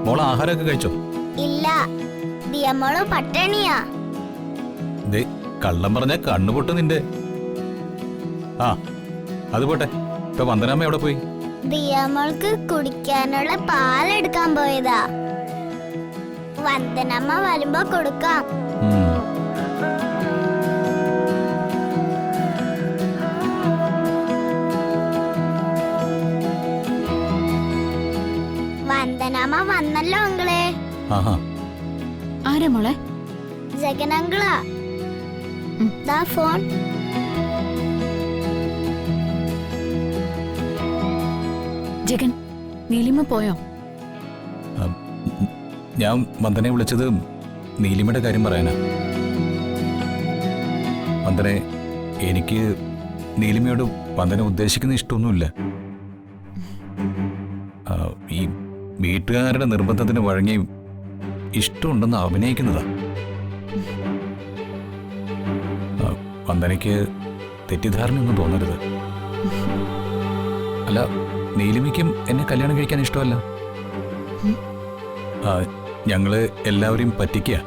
മോള് ആഹാരമൊക്കെ കഴിച്ചോ? ഇല്ല, ദിയമോള് പട്ടിണിയാ. ദേ കള്ളം പറഞ്ഞ കണ്ണുപൊട്ട് നിന്റെ. ആ അത് പോട്ടെ, ഇപ്പൊ വന്ദനാമ്മ എവിടെ പോയി? ദിയമോൾക്ക് കുടിക്കാനുള്ള പാലെടുക്കാൻ പോയതാ. വന്ദനമ്മ വരുമ്പോ കൊടുക്കാം. വന്ദനമ്മ വന്നല്ലോ അങ്കിളെ. ആരാ മോളെ? ജഗൻ അങ്കിളാ. ദാ ഫോൺ. ജഗൻ, നീലിമ പോയോ? ഞാൻ വന്ദനെ വിളിച്ചത് നീലിമയുടെ കാര്യം പറയാനാ. വന്ദനെ, എനിക്ക് നീലിമയോട് വന്ദന ഉദ്ദേശിക്കുന്ന ഇഷ്ടമൊന്നുമില്ല. ഈ വീട്ടുകാരുടെ നിർബന്ധത്തിന് വഴങ്ങി ഇഷ്ടമുണ്ടെന്ന് അഭിനയിക്കുന്നതാ. വന്ദനയ്ക്ക് തെറ്റിദ്ധാരണയൊന്നും തോന്നരുത്. അല്ല, നീലിമയ്ക്കും എന്നെ കല്യാണം കഴിക്കാൻ ഇഷ്ടമല്ല. ഞങ്ങള് എല്ലാവരെയും പറ്റിക്കുക,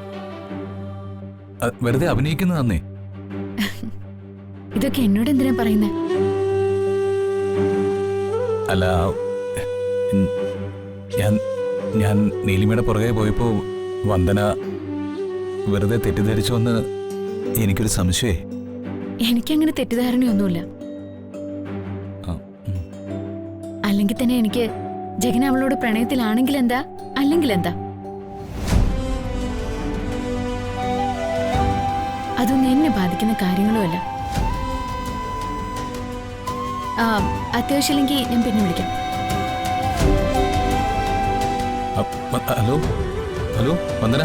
വെറുതെ അഭിനയിക്കുന്നതാന്നേ. ഇതൊക്കെ എന്നോട് എന്തിനാ പറയുന്നേ? അല്ല, ഞാൻ നീലിമയുടെ പുറകെ പോയപ്പോ വന്ദന വെറുതെ തെറ്റിദ്ധരിച്ചോന്ന് എനിക്കൊരു സംശയേ. എനിക്കങ്ങനെ തെറ്റിദ്ധാരണയൊന്നുമില്ല. അല്ലെങ്കിൽ തന്നെ എനിക്ക് ജഗൻ അവളോട് പ്രണയത്തിലാണെങ്കിൽ എന്താ, അല്ലെങ്കിൽ എന്താ, അതൊന്നും എന്നെ ബാധിക്കുന്ന കാര്യങ്ങളുമല്ല. അത്യാവശ്യമില്ലെങ്കിൽ ഞാൻ പിന്നെ വിളിക്കാം. Hello hello Vandana.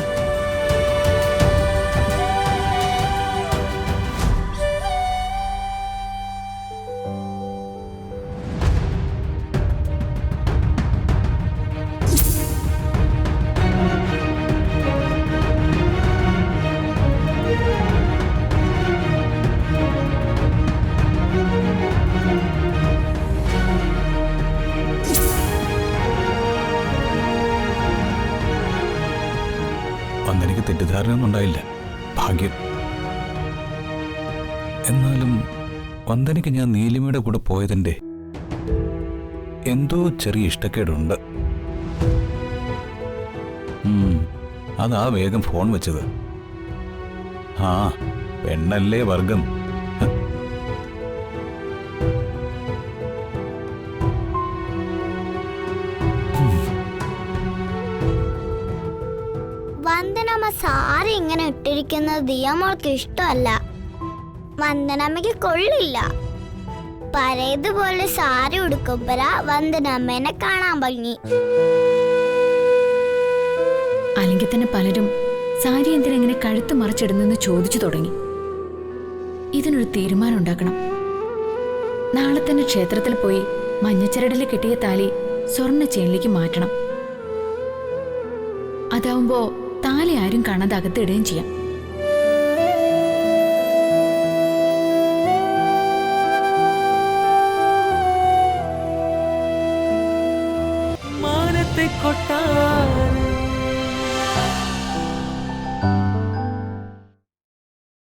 വന്ദനയ്ക്ക് തെറ്റിദ്ധാരണയൊന്നും ഉണ്ടായില്ല, ഭാഗ്യം. എന്നാലും വന്ദനയ്ക്ക് ഞാൻ നീലിമയുടെ കൂടെ പോയതിൻ്റെ എന്തോ ചെറിയ ഇഷ്ടക്കേടുണ്ട്. അതാ വേഗം ഫോൺ വെച്ചത്. ആ പെണ്ണല്ലേ വർഗം. വന്ദനമ്മ സാരി ഇങ്ങനെ ഇട്ടിരിക്കുന്നത് ദിയമോൾക്ക് ഇഷ്ടമല്ല. വന്ദനമ്മയ്ക്ക് കൊള്ളില്ല. പഴയതുപോലെ സാരി ഉടുക്കുമ്പോഴാ വന്ദനമ്മേനെ കാണാൻ ഭംഗി. അല്ലെങ്കിൽ തന്നെ പലരും സാരി എന്തിനെങ്ങനെ കഴുത്ത് മറിച്ചിടുന്നെന്ന് ചോദിച്ചു തുടങ്ങി. ഇതിനൊരു തീരുമാനം ഉണ്ടാക്കണം. നാളെ തന്നെ ക്ഷേത്രത്തിൽ പോയി മഞ്ഞച്ചരടിൽ കെട്ടിയ താലി സ്വർണ്ണ ചെയിനിലേക്ക് മാറ്റണം. അതാവുമ്പോ താലി ആരും കാണാതെ അകത്തിടുകയും ചെയ്യാം.